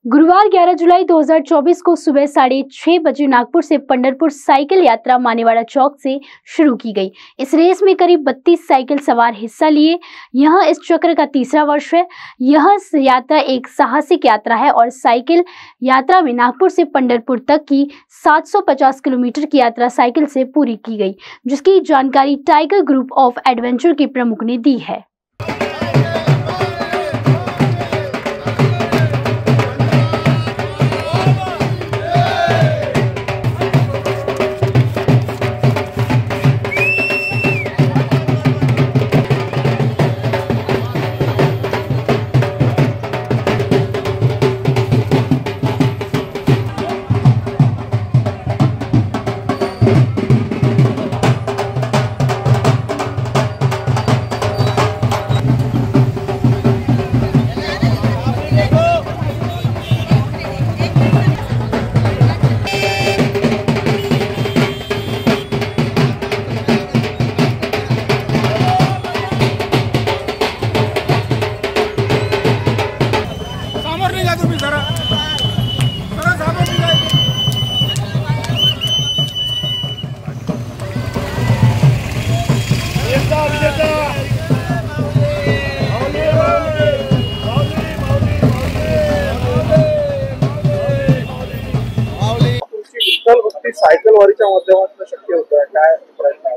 गुरुवार 11 जुलाई 2024 को सुबह 6:30 बजे नागपुर से पंढरपुर साइकिल यात्रा मानेवाड़ा चौक से शुरू की गई। इस रेस में करीब 32 साइकिल सवार हिस्सा लिए। यह इस चक्र का तीसरा वर्ष है। यह यात्रा एक साहसिक यात्रा है और साइकिल यात्रा में नागपुर से पंढरपुर तक की 750 किलोमीटर की यात्रा साइकिल से पूरी की गई, जिसकी जानकारी टाइगर ग्रुप ऑफ एडवेंचर के प्रमुख ने दी है। सायकल वारीच्या माध्यमातून शक्य होतं काय प्रयत्न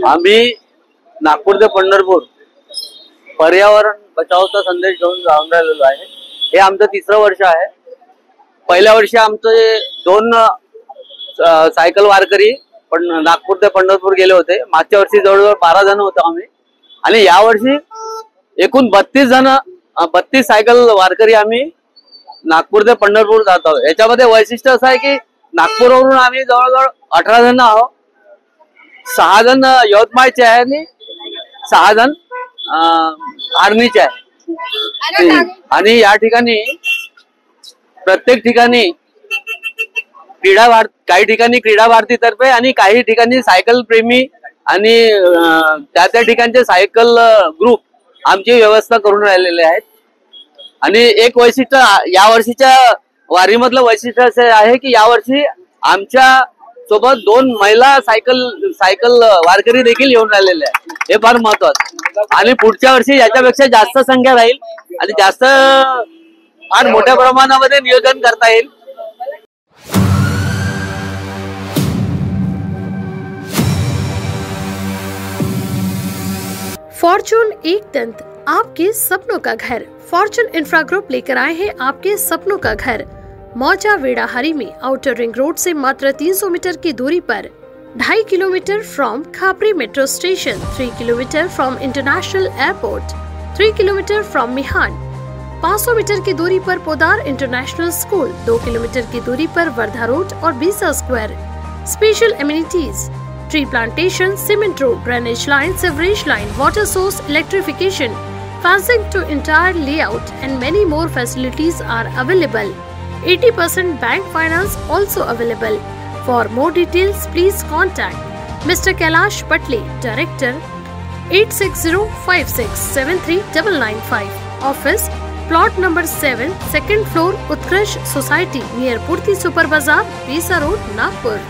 आम्ही नागपूर ते पंढरपूर पर्यावरण बचावचा संदेश घेऊन जाऊन राहिलेलो आहे। हे आमचं तिसरं वर्ष आहे। पहिल्या वर्षी आमचे 2 सायकल वारकरी पण नागपूर ते पंढरपूर गेले होते। मागच्या वर्षी जवळजवळ 12 जण होतो आम्ही आणि या वर्षी एकूण 32 सायकल वारकरी आम्ही नागपूर ते पंढरपूर जात आहोत। याच्यामध्ये वैशिष्ट्य असं आहे की नागपूरवरून आम्ही जवळजवळ 18 जण आहोत। 6 जण यवतमाळचे आहे आणि 6 जण आर्मीचे आहे। आणि या ठिकाणी प्रत्येक ठिकाणी काही ठिकाणी क्रीडा भारतीतर्फे आणि काही ठिकाणी सायकल प्रेमी आणि त्या ठिकाणचे सायकल ग्रुप आमची व्यवस्था करून राहिलेले आहेत। आणि एक वैशिष्ट्य या वर्षीच्या वारीमधलं वैशिष्ट्य असे आहे की या वर्षी आमच्या सोबत 2 महिला सायकल वारकरी देखील येऊन राहिलेले आहेत। हे फार महत्त्वाचं आणि पुढच्या वर्षी याच्यापेक्षा जास्त संख्या राहील आणि जास्त फार मोठ्या प्रमाणामध्ये नियोजन करता येईल। फॉर्चून एक दंत, आपके सपनों का घर। फॉर्चून इंफ्रा ग्रुप लेकर आए हैं आपके सपनों का घर। मौजा वेड़ाहरी में आउटर रिंग रोड से मात्र 300 मीटर की दूरी पर, 2.5 kilometre from Khapri metro station, 3 kilometre from international airport, 3 kilometre from Mihan, 500 metre की दूरी पर पोदार इंटरनेशनल स्कूल, 2 किलोमीटर की दूरी पर वर्धा रोड और बीसा square. Special amenities, tree plantation, cement road, drainage line, sewerage line, water source, electrification, fencing to entire layout and many more facilities are available. 80% bank finance also available. For more details, please contact Mr. Kailash Patle, Director, 8605673995. Office, plot number 7, second floor, Utkarsh Society, near Purti Super Bazaar, Visa Road, Nagpur.